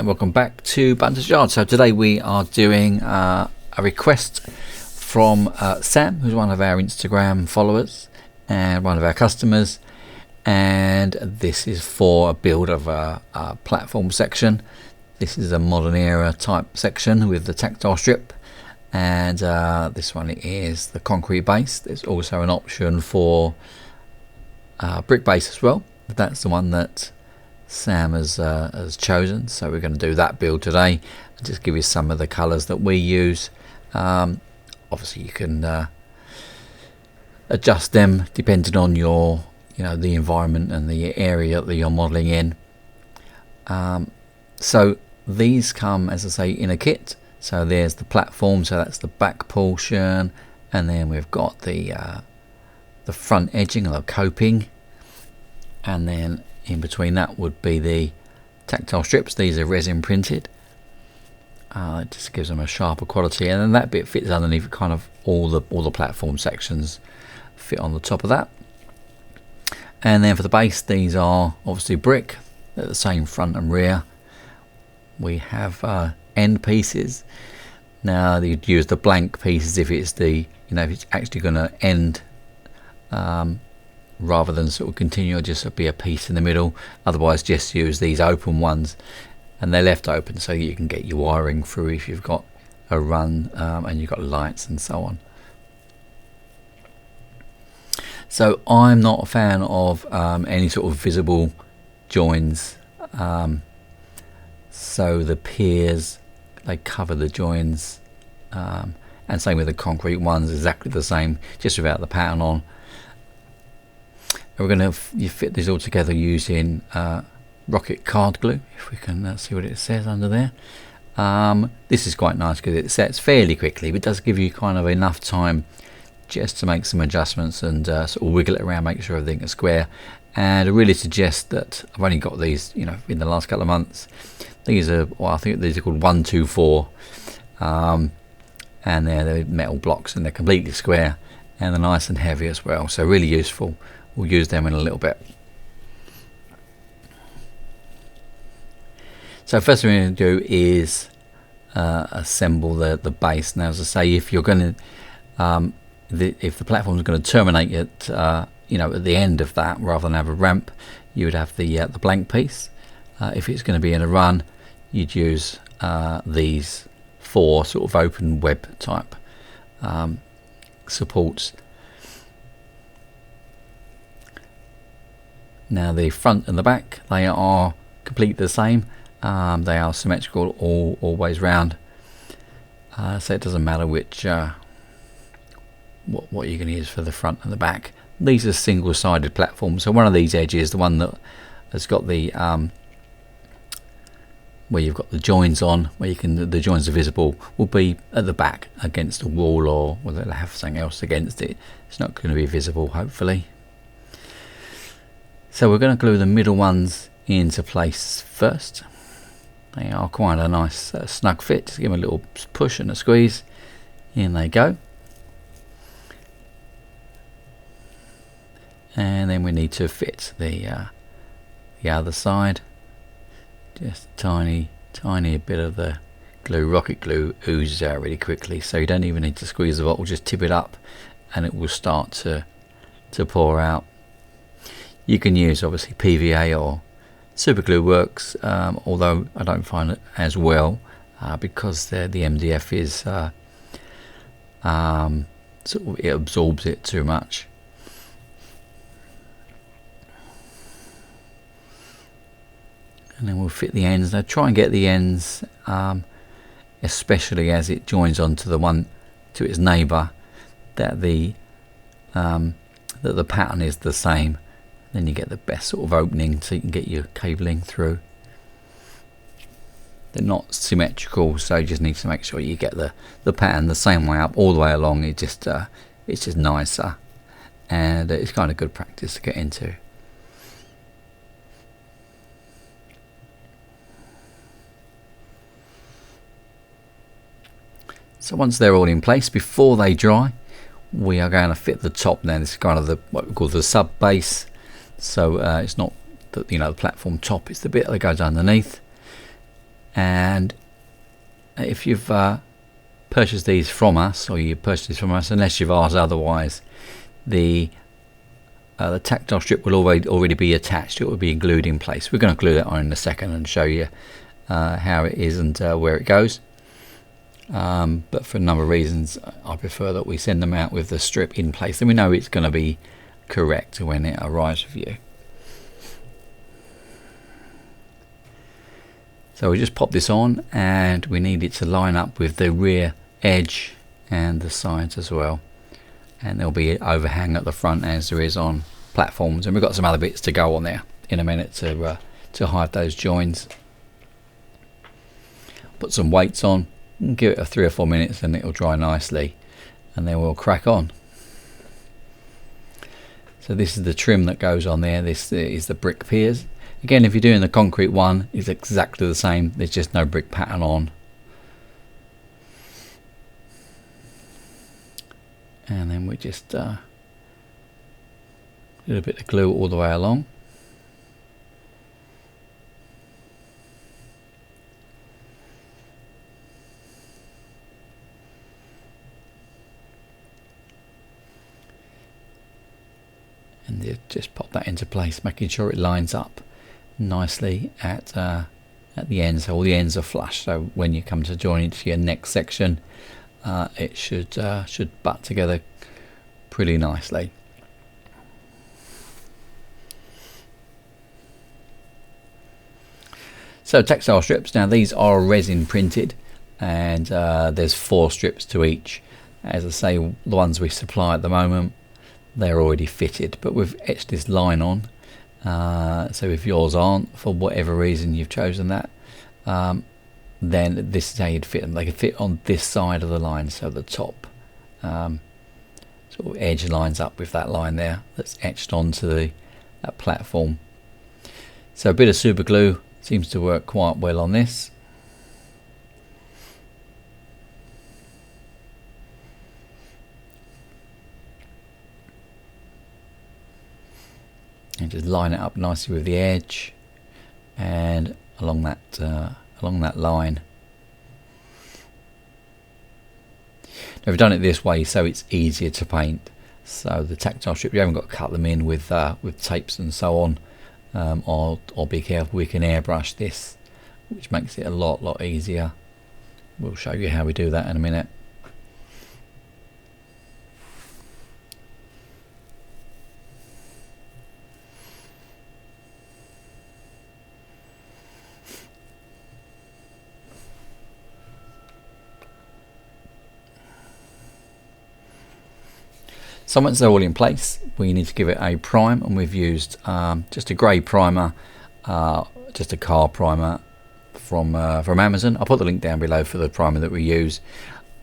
and welcome back to Bunters Yard. So today we are doing a request from Sam, who's one of our Instagram followers and one of our customers, and this is for a build of a platform section. This is a modern era type section with the tactile strip, and this one is the concrete base. There's also an option for brick base as well. That's the one that Sam has chosen, so we're going to do that build today and just give you some of the colours that we use. Obviously you can adjust them depending on your the environment and the area that you're modelling in. So these come, as I say, in a kit. So there's the platform, so that's the back portion, and then we've got the front edging or the coping, and then in between that would be the tactile strips. These are resin printed. It just gives them a sharper quality, and then that bit fits underneath. Kind of all the platform sections fit on the top of that. And then for the base, these are obviously brick. They're the same front and rear. We have end pieces. Now you'd use the blank pieces if it's if it's actually going to end. Rather than sort of continue, or just be a piece in the middle. Otherwise just use these open ones, and they're left open so you can get your wiring through if you've got a run and you've got lights and so on. So I'm not a fan of any sort of visible joins, so the piers, they cover the joins, and same with the concrete ones, exactly the same, just without the pattern on. We're going to fit these all together using rocket card glue, if we can see what it says under there. This is quite nice because it sets fairly quickly, but it does give you kind of enough time just to make some adjustments and sort of wiggle it around, make sure everything is square. And I really suggest that I've only got these in the last couple of months. These are, well, I think these are called 124, and they're metal blocks, and they're completely square, and they're nice and heavy as well, so really useful. We'll use them in a little bit. So first thing we're going to do is assemble the base. Now, as I say, if you're going to, if the platform is going to terminate at at the end of that, rather than have a ramp, you would have the blank piece. If it's going to be in a run, you'd use these four sort of open web type supports. Now the front and the back, they are completely the same. They are symmetrical always round. So it doesn't matter which what you're going to use for the front and the back. These are single-sided platforms. So one of these edges, the one that has got the where you've got the joins on, where you can the joins are visible, will be at the back against a wall, or whether they'll have something else against it. It's not going to be visible, hopefully. So we're going to glue the middle ones into place first. They are quite a nice snug fit. Just give them a little push and a squeeze. In they go. And then we need to fit the other side. Just a tiny bit of the glue. Rocket glue oozes out really quickly, so you don't even need to squeeze the bottle. Just tip it up and it will start to pour out. You can use obviously PVA or super glue works, although I don't find it as well because the MDF is sort of, it absorbs it too much. And then we'll fit the ends. Now try and get the ends, especially as it joins onto the one to its neighbour, that the pattern is the same. Then you get the best sort of opening, so you can get your cabling through. They're not symmetrical, so you just need to make sure you get the pattern the same way up all the way along. It's just nicer, and it's kind of good practice to get into. So once they're all in place, before they dry, we are going to fit the top. Now this is kind of what we call the sub base. So it's not the platform top, it's the bit that goes underneath. And if you've purchased these from us, or you purchased these from us, unless you've asked otherwise, the tactile strip will already be attached. It will be glued in place. We're going to glue that on in a second and show you how it is and where it goes. But for a number of reasons, I prefer that we send them out with the strip in place, and we know it's going to be correct when it arrives with you. So we just pop this on, and we need it to line up with the rear edge and the sides as well. And there'll be an overhang at the front as there is on platforms, and we've got some other bits to go on there in a minute to hide those joins. Put some weights on and give it 3 or 4 minutes, and it'll dry nicely, and then we'll crack on. So this is the trim that goes on there. This is the brick piers. Again, if you're doing the concrete one, it's exactly the same. There's just no brick pattern on. And then we just a little bit of glue all the way along. And just pop that into place, making sure it lines up nicely at the ends, so all the ends are flush. So when you come to join it to your next section, it should butt together pretty nicely. So tactile strips, now these are resin printed, and there's 4 strips to each. As I say, the ones we supply at the moment, they're already fitted, but we've etched this line on. So if yours aren't, for whatever reason you've chosen that, then this is how you'd fit them. They could fit on this side of the line, so the top sort of edge lines up with that line there that's etched onto that platform. So a bit of super glue seems to work quite well on this. And just line it up nicely with the edge and along that line. Now we've done it this way so it's easier to paint. So the tactile strip, you haven't got to cut them in with tapes and so on, or be careful, we can airbrush this, which makes it a lot easier. We'll show you how we do that in a minute. So once they're all in place, we need to give it a prime, and we've used just a grey primer, just a car primer from Amazon. I'll put the link down below for the primer that we use.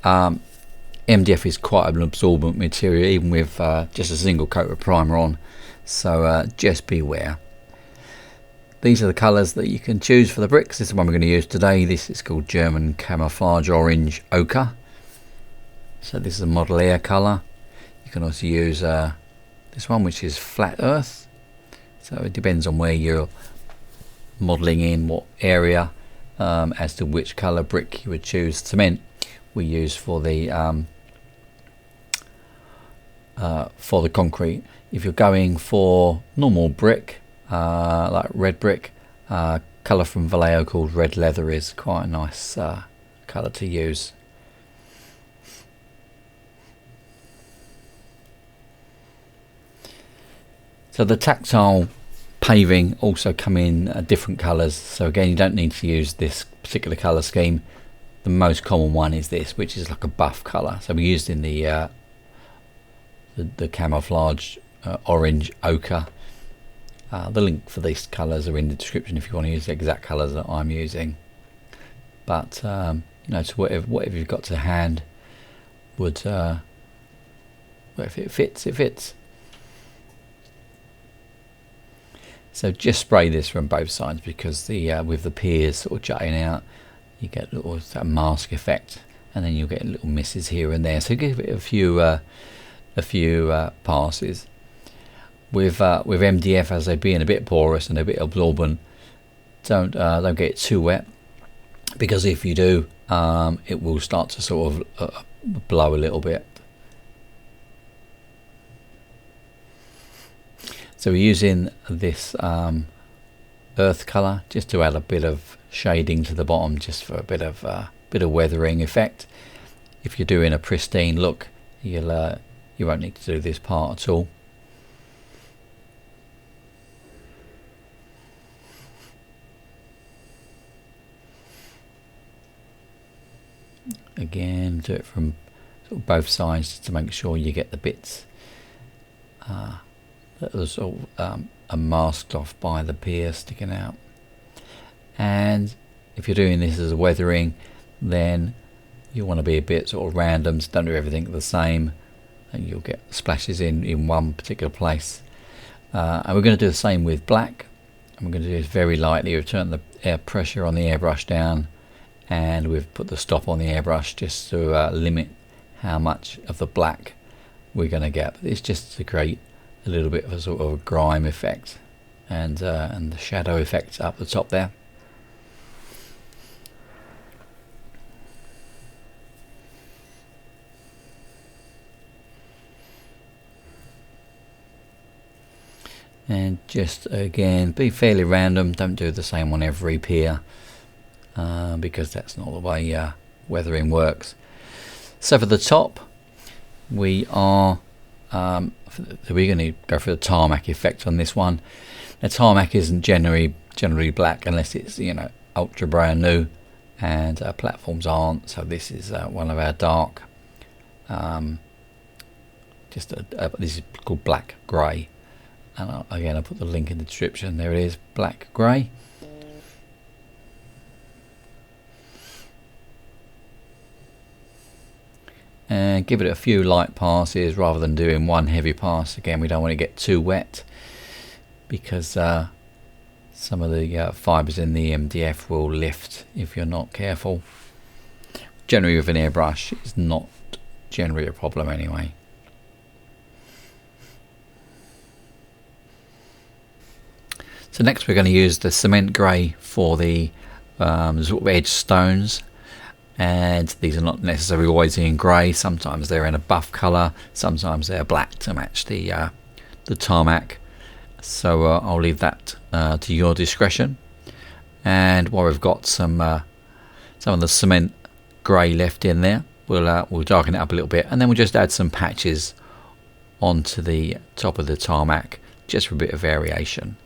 MDF is quite an absorbent material, even with just a single coat of primer on, so just beware. These are the colours that you can choose for the bricks. This is the one we're going to use today. This is called German Camouflage Orange Ochre. So this is a Model Air colour. You can also use this one, which is Flat Earth. So it depends on where you're modelling in, what area, as to which colour brick you would choose. Cement we use for the concrete. If you're going for normal brick, like red brick, colour from Vallejo called Red Leather is quite a nice colour to use. So the tactile paving also come in different colours, so again you don't need to use this particular colour scheme. The most common one is this, which is like a buff colour. So we used in the camouflage orange ochre. The link for these colours are in the description if you want to use the exact colours that I'm using. But you know, so whatever you've got to hand would, well, if it fits, it fits. So just spray this from both sides, because the with the piers sort of jutting out, you get a little that mask effect, and then you'll get little misses here and there. So give it a few passes. With MDF, as they being a bit porous and a bit absorbent, don't get it too wet. because if you do, it will start to sort of blow a little bit. So we're using this earth colour just to add a bit of shading to the bottom, just for a bit of weathering effect. If you're doing a pristine look, you won't need to do this part at all. Again, do it from sort of both sides to make sure you get the bits that are sort of are masked off by the pier sticking out. And if you're doing this as a weathering, then you want to be a bit sort of random, so don't do everything the same, and you'll get splashes in one particular place. And we're going to do the same with black, and we're going to do this very lightly. We've turned the air pressure on the airbrush down, and we've put the stop on the airbrush just to limit how much of the black we're going to get. But it's just to create a little bit of a sort of a grime effect, and the shadow effect up the top there. And just again, be fairly random, don't do the same on every pier, because that's not the way weathering works. So for the top, we're going to go for the tarmac effect on this one. Now, tarmac isn't generally black unless it's, you know, ultra brand new, and platforms aren't. So this is one of our dark. This is called black grey. And again, I'll put the link in the description. There it is, black grey. And give it a few light passes rather than doing one heavy pass. Again, we don't want to get too wet, because some of the fibres in the MDF will lift if you're not careful. Generally with an airbrush, it's not generally a problem anyway. So next we're going to use the cement grey for the sort of edge stones, and these are not necessarily always in grey. Sometimes they're in a buff colour, sometimes they're black to match the tarmac. So I'll leave that to your discretion. And while we've got some of the cement grey left in there, we'll darken it up a little bit, and then we'll just add some patches onto the top of the tarmac just for a bit of variation.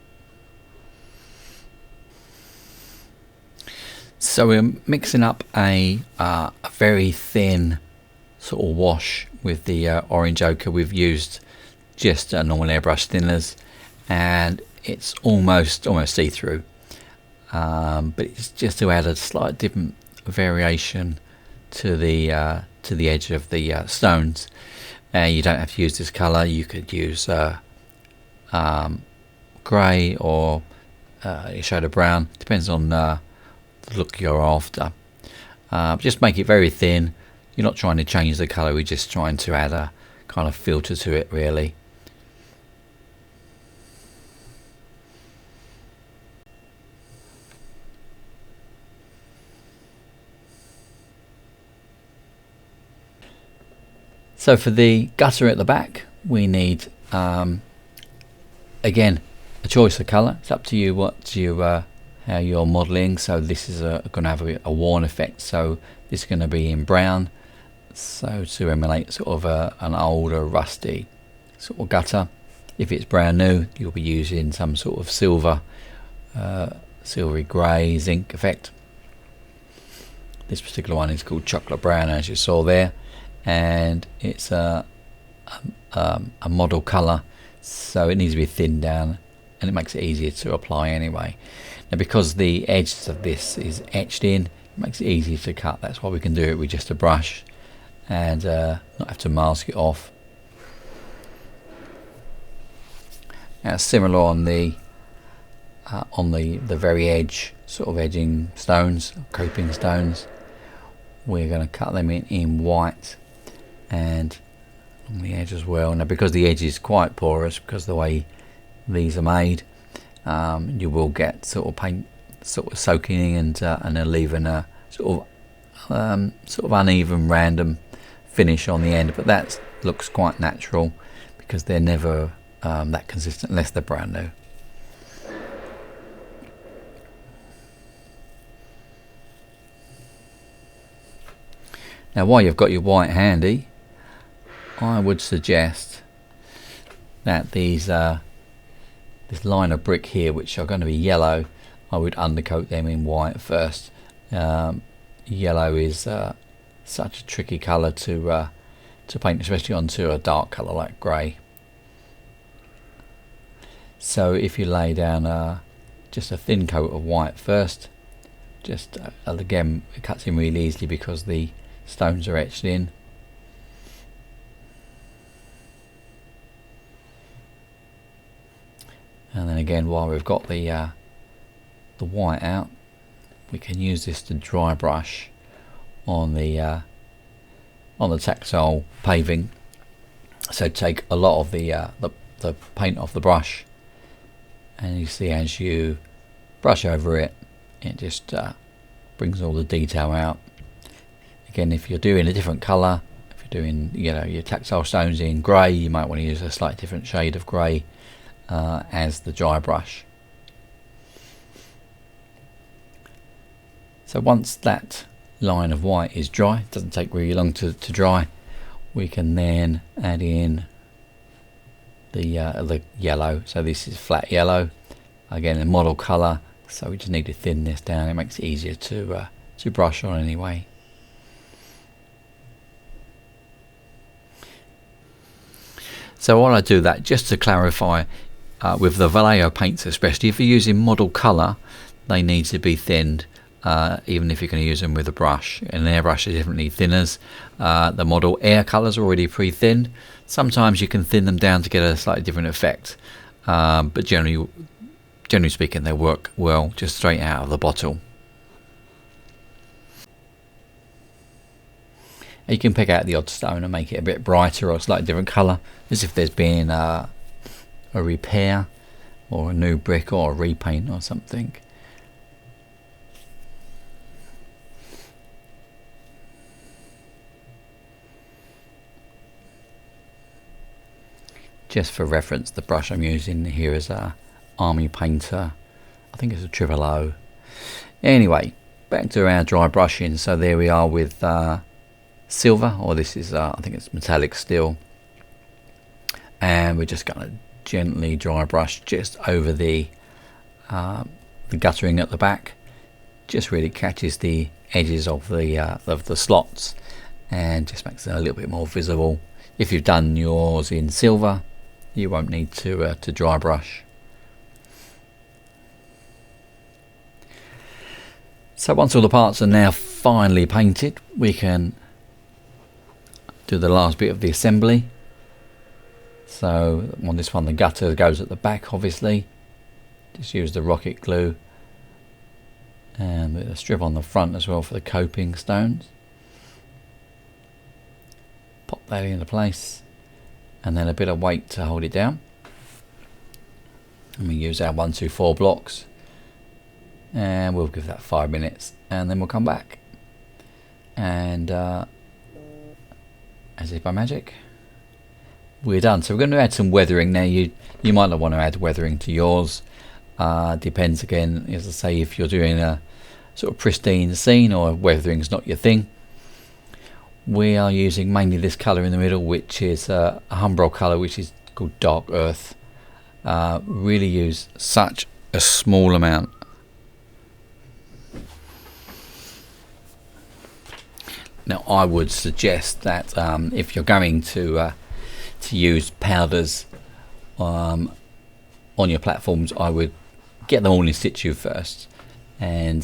So we're mixing up a very thin sort of wash with the orange ochre. We've used just normal airbrush thinners, and it's almost see-through. But it's just to add a slight different variation to the edge of the stones. You don't have to use this colour. You could use grey or a shade of brown. Depends on the look you're after. Just make it very thin. You're not trying to change the colour, we're just trying to add a kind of filter to it, really. So for the gutter at the back, we need again a choice of colour. It's up to you what you how you're modelling. So this is going to have a worn effect, so this is going to be in brown, so to emulate sort of an older rusty sort of gutter. If it's brand new, you'll be using some sort of silvery grey zinc effect. This particular one is called chocolate brown, as you saw there, and it's a model colour, so it needs to be thinned down, and it makes it easier to apply anyway. Now, because the edge of this is etched in, it makes it easier to cut. That's why we can do it with just a brush and not have to mask it off. Now, similar on the very edge, sort of edging stones, coping stones, we're going to cut them in white and on the edge as well. Now, because the edge is quite porous, because of the way these are made, you will get sort of paint sort of soaking in and then leaving a sort of uneven, random finish on the end, but that looks quite natural because they're never that consistent unless they're brand new. Now, while you've got your white handy, I would suggest that these this line of brick here, which are going to be yellow, I would undercoat them in white first. Yellow is such a tricky colour to paint, especially onto a dark colour like grey. So if you lay down just a thin coat of white first, just again, it cuts in really easily because the stones are etched in. And then again, while we've got the white out, we can use this to dry brush on the tactile paving. So take a lot of the paint off the brush, and you see as you brush over it, it just brings all the detail out. Again, if you're doing a different colour, if you're doing your tactile stones in grey, you might want to use a slightly different shade of grey as the dry brush. So once that line of white is dry, it doesn't take really long to dry, we can then add in the yellow. So this is flat yellow, again a model colour, so we just need to thin this down. It makes it easier to brush on anyway. So while I do that, just to clarify, with the Vallejo paints especially, if you're using model colour, they need to be thinned, even if you're going to use them with a brush. An airbrush is definitely thinners. The model air colours are already pre-thinned. Sometimes you can thin them down to get a slightly different effect, but generally speaking, they work well just straight out of the bottle. You can pick out the odd stone and make it a bit brighter or a slightly different colour, as if there's been a repair or a new brick or a repaint or something. Just for reference, the brush I'm using here is a Army Painter. I think it's a 000. Anyway, back to our dry brushing. So there we are with silver, or this is I think it's metallic steel, and we're just going to gently dry brush just over the guttering at the back. Just really catches the edges of the slots and just makes it a little bit more visible. If you've done yours in silver, you won't need to dry brush. So once all the parts are now finally painted, we can do the last bit of the assembly. So on this one, the gutter goes at the back, obviously. Just use the rocket glue and a strip on the front as well for the coping stones. Pop that into place, and then a bit of weight to hold it down. And we use our 1, 2, 4 blocks, and we'll give that 5 minutes, and then we'll come back. And as if by magic, we're done. So we're going to add some weathering now. You might not want to add weathering to yours. Depends again, as I say, if you're doing a sort of pristine scene or weathering's not your thing. We are using mainly this colour in the middle, which is a Humbrol colour, which is called Dark Earth. Really use such a small amount. Now I would suggest that if you're going to use powders on your platforms, I would get them all in situ first, and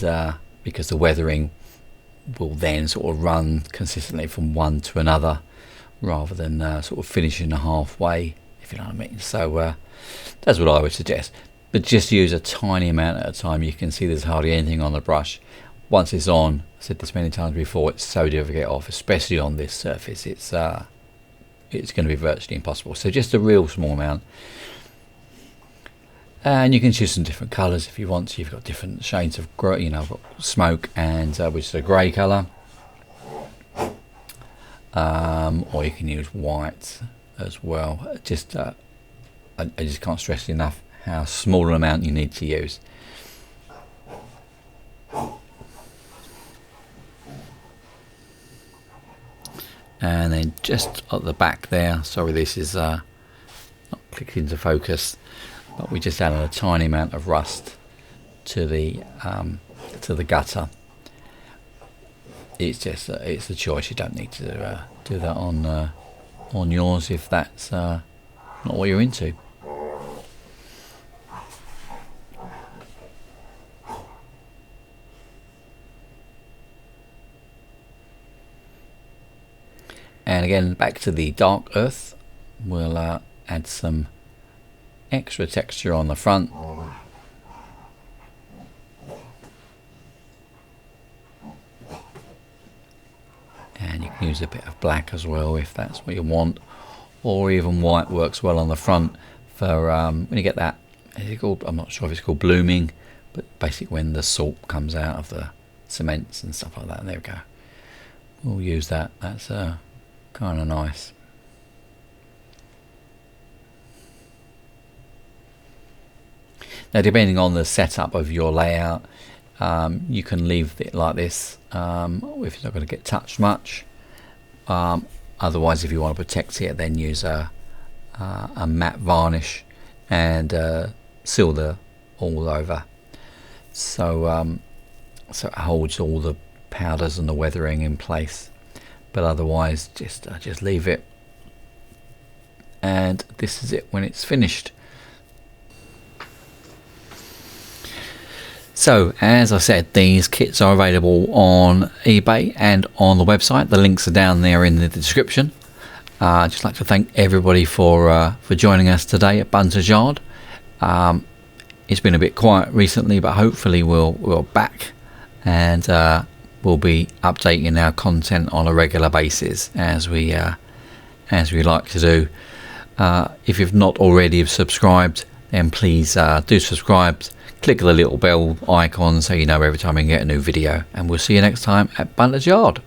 because the weathering will then sort of run consistently from one to another, rather than sort of finishing halfway, if you know what I mean. So that's what I would suggest, but just use a tiny amount at a time. You can see there's hardly anything on the brush. Once it's on, I've said this many times before, it's so difficult to get off, especially on this surface. It's going to be virtually impossible. So just a real small amount. And you can choose some different colours if you want. So you've got different shades of grey, you know, I've got smoke and which is a grey colour, or you can use white as well. Just I just can't stress enough how small an amount you need to use. And then just at the back there, sorry this is not clicked into focus, but we just added a tiny amount of rust to the gutter. It's just it's a choice. You don't need to do that on yours if that's not what you're into. And again, back to the dark earth, we'll add some extra texture on the front. And you can use a bit of black as well if that's what you want, or even white works well on the front for when you get that, I'm not sure if it's called blooming, but basically when the salt comes out of the cements and stuff like that. And there we go. We'll use that. That's kind of nice. Now, depending on the setup of your layout, you can leave it like this if it's not going to get touched much. Otherwise, if you want to protect it, then use a matte varnish and seal all over, so it holds all the powders and the weathering in place. But otherwise, just leave it, and this is it when it's finished. So, as I said, these kits are available on eBay and on the website. The links are down there in the description. I'd just like to thank everybody for joining us today at Bunters Yard. It's been a bit quiet recently, but hopefully we're back, and we'll be updating our content on a regular basis as we like to do. If you've not already subscribed, then please do subscribe. Click the little bell icon so you know every time we get a new video, and we'll see you next time at Bunters Yard.